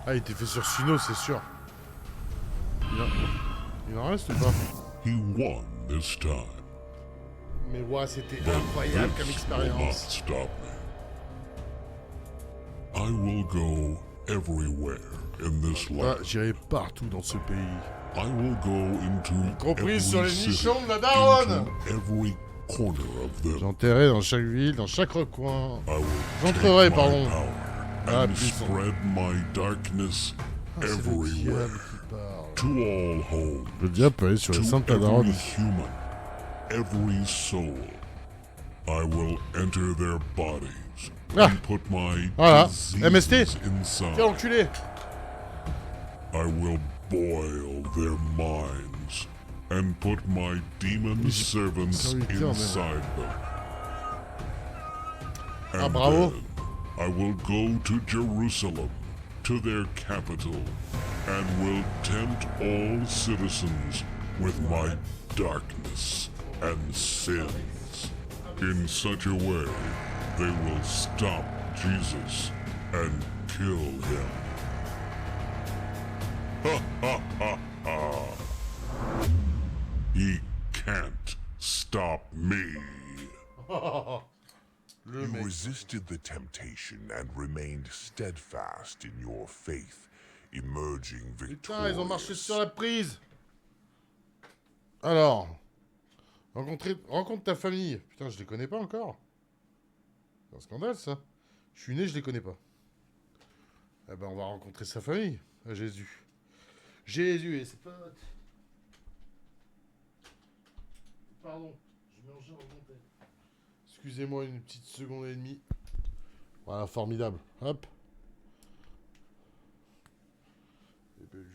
Ah, il était fait sur Suno, c'est sûr. Il en reste ou pas? He won this time. Mais ouais, c'était incroyable comme expérience. Stop me. I will go everywhere in this land. Ah, j'irai partout dans ce pays. I will go into compris sur les nichons de la daronne. Every corner of them. J'enterrerai dans chaque ville, dans chaque recoin. J'entrerai, pardon. Ah, spread my darkness everywhere. To all homes. Le diable peut aller sur les saintes daronnes. Every soul. I will enter their bodies. Ah. And put my Voilà. diseases MST. inside. Tiens, enculé. I will boil their minds and put my demon servants inside them. Ah, And bravo. then I will go to Jerusalem, to their capital, and will tempt all citizens with my darkness and sins. In such a way, they will stop Jesus and kill him. Ha ha ha ha! He can't stop me. You resisted the temptation and remained steadfast in your faith, emerging victorious. Putain, ils ont marché sur la prise. Alors, rencontre ta famille. Putain, je les connais pas encore. C'est un scandale, ça. Je suis né, je les connais pas. Eh ben, on va rencontrer sa famille, à Jésus. Jésus et ses potes. Pardon, je vais manger en montagne. Excusez-moi une petite seconde et demie. Voilà, formidable. Hop. Et ben,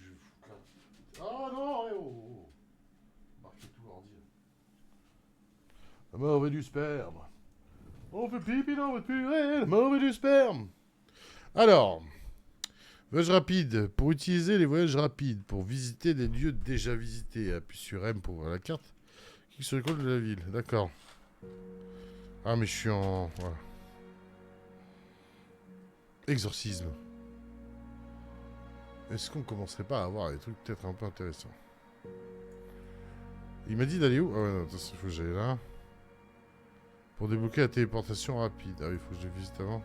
oh non, oh. Marquez tout l'ordi. La mauvais du sperme. On fait pipi dans votre purée, la mauvais du sperme. Alors, voyage rapide. Pour utiliser les voyages rapides, pour visiter des lieux déjà visités. Appuie sur M pour voir la carte. Clique sur le code de la ville. D'accord. Ah, mais je suis en... Voilà. Exorcisme. Est-ce qu'on commencerait pas à avoir des trucs peut-être un peu intéressants? Il m'a dit d'aller où? Ah ouais, non, attends, il faut que j'aille là. Pour débloquer la téléportation rapide. Ah oui, il faut que je visite avant.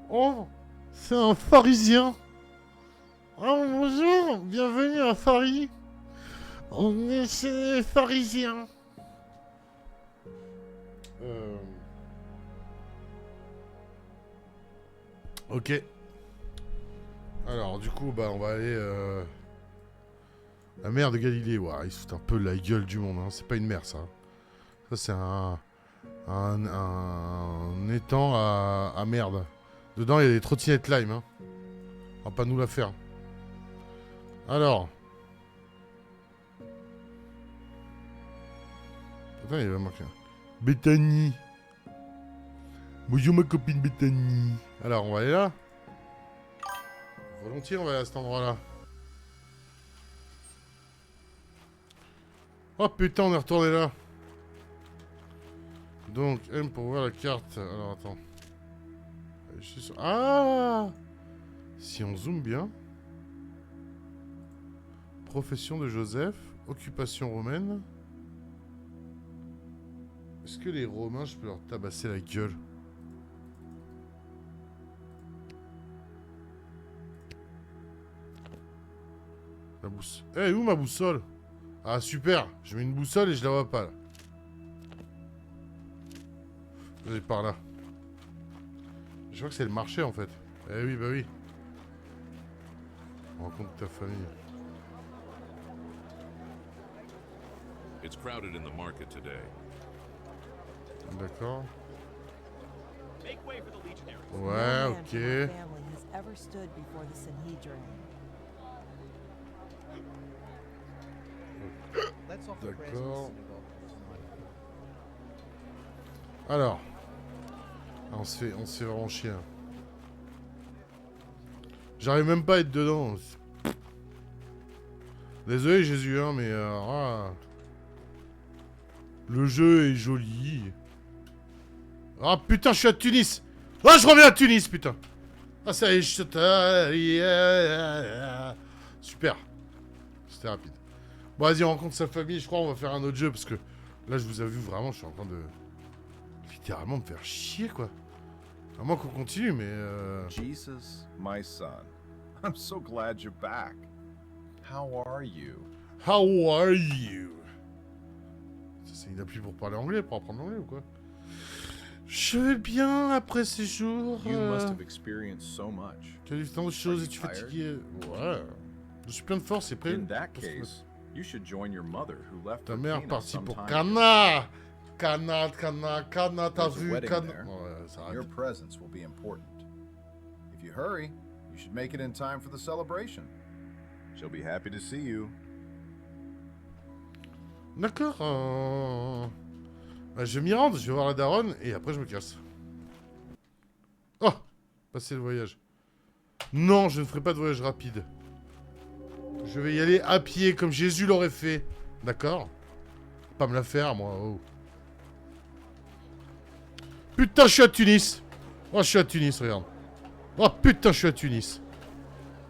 Oh, c'est un pharisien. Oh, bonjour, bienvenue à Paris. On est chez les pharisiens. Ok. Alors, du coup, bah, on va aller La mer de Galilée, ouais, ils se foutent un peu de la gueule du monde, hein. C'est pas une mer, ça. Ça, c'est un étang à merde. Dedans, il y a des trottinettes Lime, hein. On va pas nous la faire. Alors. Attends, il va marquer. Bethany. Bonjour ma copine Bethany. Alors, on va aller là. Volontiers, on va aller à cet endroit-là. Oh putain, on est retourné là. Donc, M pour voir la carte. Alors, attends. Je suis sûr... Ah! Si on zoome bien. Profession de Joseph. Occupation romaine. Est-ce que les Romains, je peux leur tabasser la gueule? La boussole. Eh, où ma boussole? Ah, super. Je mets une boussole et je la vois pas, là. Elle est par là. Je crois que c'est le marché, en fait. Eh oui, bah oui. Rencontre ta famille. It's crowded in the market today. D'accord. Ouais, ok. D'accord. Alors. On se fait vraiment chier. Hein. J'arrive même pas à être dedans. Désolé Jésus, hein, mais... le jeu est joli. Ah putain, je suis à Tunis. Ah, je reviens à Tunis, putain. Ah, ça y est, super. C'était rapide. Bon, vas-y, on rencontre sa famille. Je crois qu'on va faire un autre jeu parce que là, je vous avoue vraiment, je suis en train de littéralement me faire chier, quoi. À moins qu'on continue, mais Jesus, my son, I'm so glad you're back. How are you? How are you? C'est une appli pour parler anglais, pour apprendre l'anglais ou quoi? Je vais bien après ces jours. You must have experienced so much. Tu as vu tant de choses et tu es fatigué. Ouais. Je suis plein de force et prêt. In that case, you should join your mother who left. Ta mère partie pour Cana. Cana, t'as vu Cana. Your presence will be important. If you hurry, you should make it in time for the celebration. She'll be happy to see you. D'accord. Je vais m'y rendre, je vais voir la daronne et après je me casse. Oh, passer le voyage. Non, je ne ferai pas de voyage rapide. Je vais y aller à pied comme Jésus l'aurait fait. D'accord? Pas me la faire, moi. Oh. Putain, je suis à Tunis. Oh, je suis à Tunis, regarde. Oh, putain, je suis à Tunis.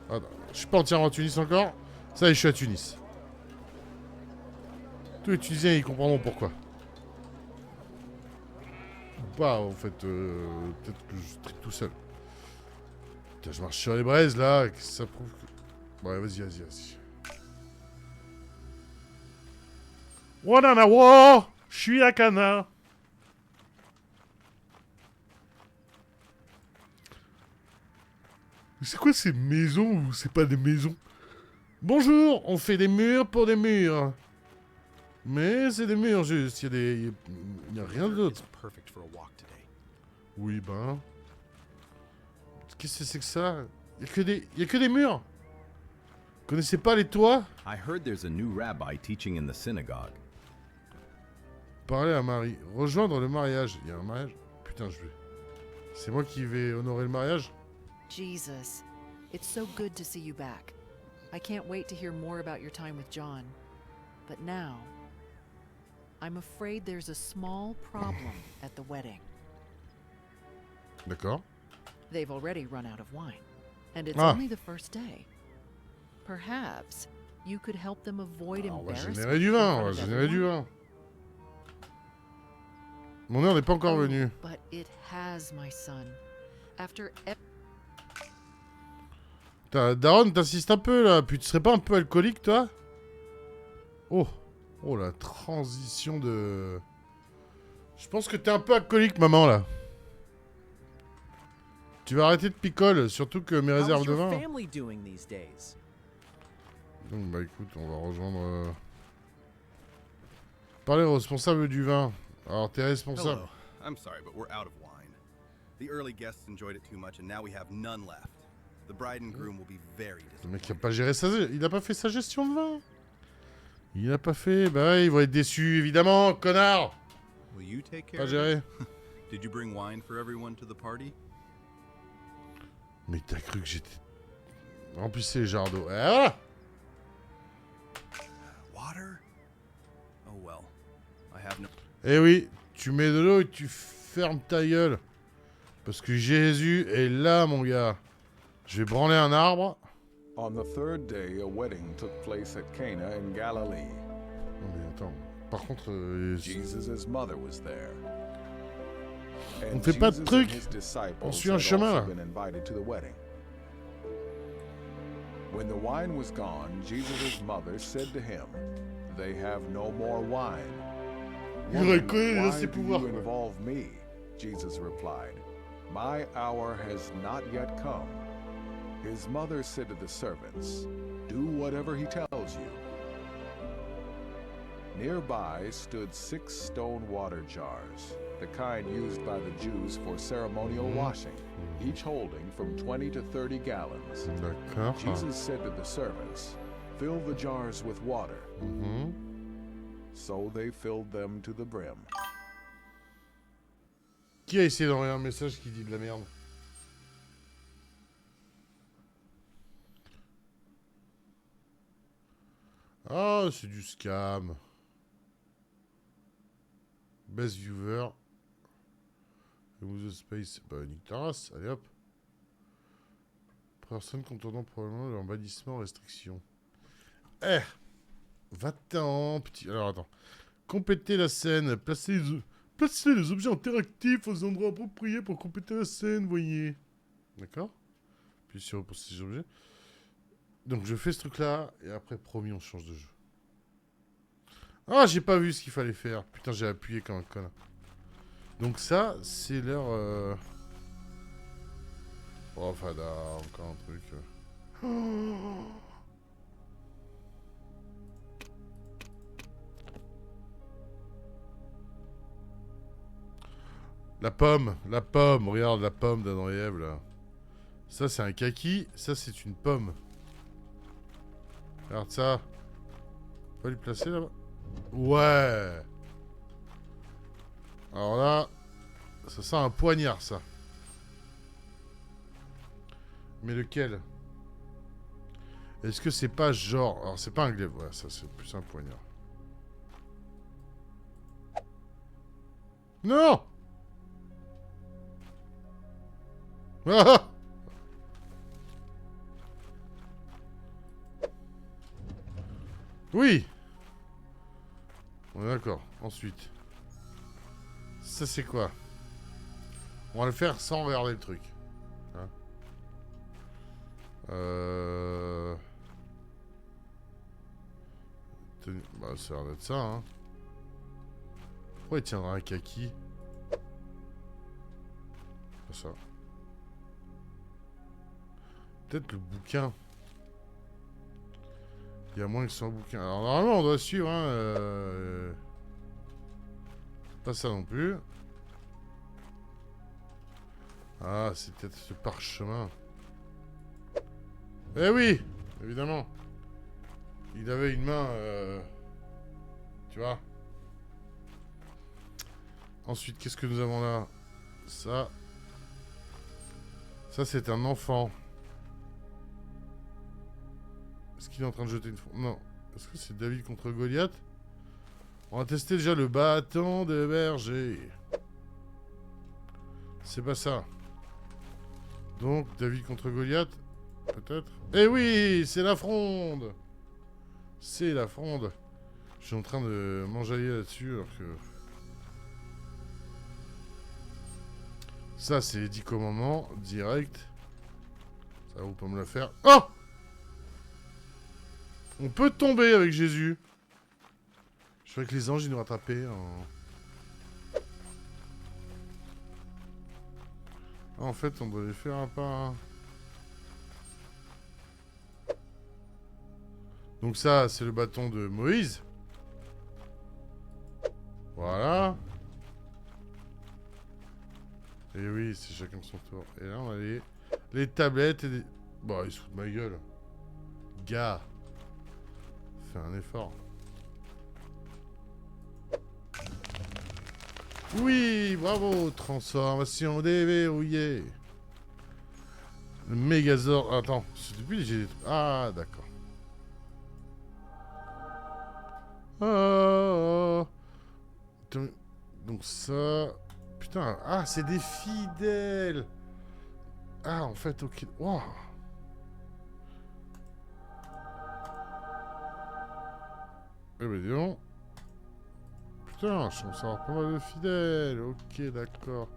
Attends, je suis pas entièrement à Tunis encore. Ça y est, je suis à Tunis. Tous les Tunisiens, ils comprendront pourquoi. Ou pas, en fait. Peut-être que je tripe tout seul. Putain, je marche sur les braises, là. Ça prouve que... Ouais, vas-y. Wananawa, je suis à Cana. C'est quoi ces maisons ou c'est pas des maisons? Bonjour, on fait des murs pour des murs. Mais c'est des murs juste, il y a rien d'autre. Oui, ben... Qu'est-ce que c'est que ça? Il y a que des murs. Vous connaissez pas les toits? I heard there's a new rabbi teaching in the synagogue. Parler à Marie. Rejoindre le mariage. Il y a un mariage? Putain, je vais... C'est moi qui vais honorer le mariage? Jesus, it's so good to see you back. I can't wait to hear more about your time with John. But now, I'm afraid there's a small problem at the wedding. D'accord. They've already run out of wine, and it's only the first day. Perhaps you could help them avoid embarrassment. On va générer du vin, Mon heure n'est pas encore venue. But it has, my son. After Daron, t'insistes un peu là. Puis tu serais pas un peu alcoolique, toi? Oh, la transition de... Je pense que t'es un peu alcoolique, maman, là. Tu vas arrêter de picole, surtout que mes réserves de vin... Donc bah écoute, on va rejoindre... Parler au responsable du vin. Alors t'es responsable. Hello. I'm sorry, but we're out of wine. The early guests enjoyed it too much, and now we have none left. The bride and groom will be very Le mec il a pas géré il a pas fait sa gestion de vin. Il a pas fait. Bah ouais, ils vont être déçus, évidemment, connard. Will you take care Pas of géré. it? Did you bring wine for everyone to the party? Mais t'as cru que j'étais... Remplissez les jars d'eau. Et voilà. Water? Oh well. I have no... Eh oui, tu mets de l'eau et tu fermes ta gueule. Parce que Jésus est là, mon gars. Je vais branler un arbre. On the third day, a wedding took place at Cana in Galilee. Non mais attends. Par contre... Jesus' mother was there. On fait pas de trucs. On suit un chemin, là. When the wine was gone, Jesus' mother said to him, "They have no more wine." "Woman, why do you involve me?" Jesus replied, "My hour has not yet come." His mother said to the servants, "Do whatever he tells you." Nearby stood 6 stone water jars, the kind used by the Jews for ceremonial washing, each holding from 20 to 30 gallons. Jesus said to the servants, "Fill the jars with water." So they filled them to the brim. Qui a essayé d'envoyer un message qui dit de la merde? Ah, c'est du scam. Best viewer. Remove the space. Bah, nique ta race. Allez hop. Personne contournant probablement leur bannissement, restriction. Eh! Va-t'en, petit. Alors attends. Compléter la scène. Placer les objets interactifs aux endroits appropriés pour compléter la scène, voyez. D'accord? Puis sur ces objets. Donc je fais ce truc-là, et après, promis, on change de jeu. Ah, j'ai pas vu ce qu'il fallait faire. Putain, j'ai appuyé comme un connard. Donc ça, c'est leur... Oh, fada, encore un truc. La pomme, regarde la pomme d'Adam et Ève, là. Ça, c'est un kaki, ça, c'est une pomme. Regarde ça. On va lui placer là-bas. Ouais. Alors là, ça sent un poignard, ça. Mais lequel? Est-ce que c'est pas genre... Alors, c'est pas un glaive, ouais, ça, c'est plus un poignard. Non! Ah! Oui! On est d'accord. Ensuite. Ça, c'est quoi? On va le faire sans regarder le truc. Hein? Bah, ça a l'air d'être ça, hein. Pourquoi il tiendra un kaki? Pas ça. Peut-être le bouquin. Il y a moins que son bouquin. Alors normalement on doit suivre, hein. Pas ça non plus. Ah, c'est peut-être ce parchemin. Eh oui, évidemment. Il avait une main, tu vois. Ensuite, qu'est-ce que nous avons là? Ça. Ça, c'est un enfant. Est-ce qu'il est en train de jeter une... Non. Est-ce que c'est David contre Goliath? On va tester déjà le bâton de berger. C'est pas ça. Donc, David contre Goliath? Peut-être? Eh oui, c'est la fronde! C'est la fronde. Je suis en train de m'enjailler là-dessus alors que... Ça, c'est les 10 commandements, direct. Ça, vous pouvez me le faire. Oh! On peut tomber avec Jésus. Je croyais que les anges, ils nous rattrapaient en fait, on doit les faire un pas. Donc ça, c'est le bâton de Moïse. Voilà. Et oui, c'est chacun son tour. Et là, on a les tablettes et des... Bon, ils se foutent de ma gueule. Gars. Fais un effort. Oui, bravo. Transformation déverrouillée. Le Mégazord. Attends, depuis j'ai... Ah, d'accord. Ah. Donc ça... Putain, ah, c'est des fidèles. Ah, en fait, ok. Wow. Eh ben, dis donc. Putain, je commence à avoir pas mal de fidèles. Ok, d'accord.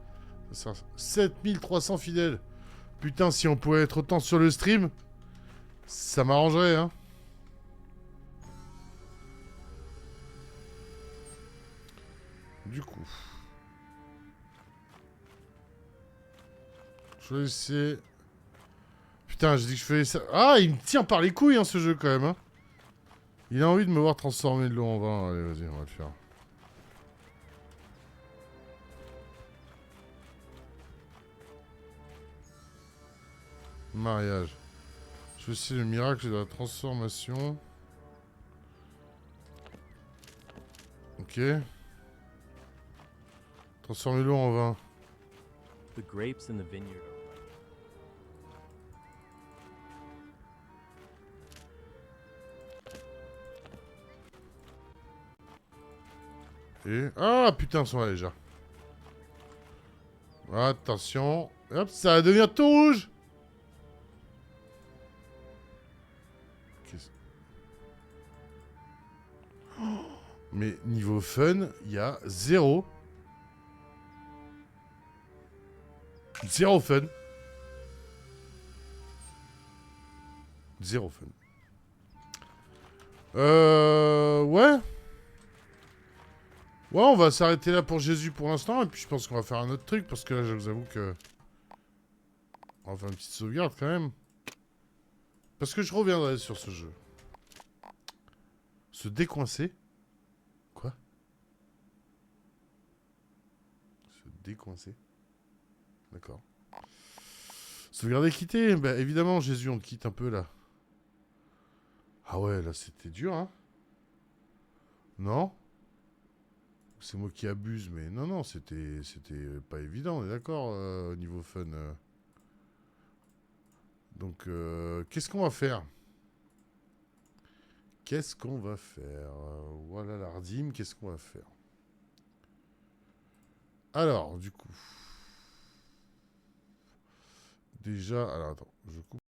7300 fidèles. Putain, si on pouvait être autant sur le stream, ça m'arrangerait, hein. Du coup... Je vais essayer... Putain, j'ai dit que je faisais ça... Ah, il me tient par les couilles, hein, ce jeu, quand même, hein. Il a envie de me voir transformer de l'eau en vin. Allez, vas-y, on va le faire. Mariage. Je vais essayer le miracle de la transformation. Ok. Transformer l'eau en vin. The grapes in the vineyard. Et... Ah, putain, ils sont là déjà. Attention. Hop, ça va devenir tout rouge. Oh, mais niveau fun, il y a 0. 0 fun. 0 fun. Ouais. Ouais, on va s'arrêter là pour Jésus pour l'instant. Et puis je pense qu'on va faire un autre truc. Parce que là, je vous avoue que... On va faire une petite sauvegarde quand même. Parce que je reviendrai sur ce jeu. Se décoincer. Quoi? Se décoincer. D'accord. Sauvegarder, quitter. Bah évidemment, Jésus, on le quitte un peu là. Ah ouais, là c'était dur, hein. Non? C'est moi qui abuse, mais non, non, c'était pas évident, on est d'accord, au niveau fun. Donc, qu'est-ce qu'on va faire? Qu'est-ce qu'on va faire? Voilà l'Ardim, qu'est-ce qu'on va faire? Alors, du coup... Déjà, alors attends, je coupe.